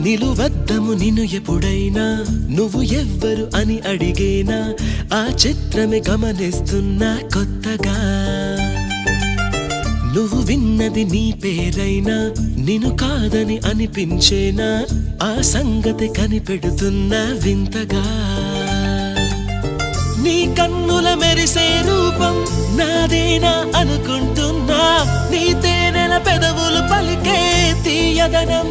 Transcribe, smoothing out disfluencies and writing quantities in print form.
నిలువద్దము నిన్ను ఎప్పుడైనా నువ్వు ఎవ్వరు అని అడిగేనా ఆ చిత్రమే గమనిస్తున్నా కొత్తగా నువ్వు విన్నది నీ పేరైనా నిన్ను కాదని అనిపించేనా ఆ సంగతి కనిపెడుతున్నా వింతగా నీ కన్నుల మెరిసే రూపం నాదేనా అనుకుంటున్నా నీ తేనెల పెదవులు పలికే తీయదనం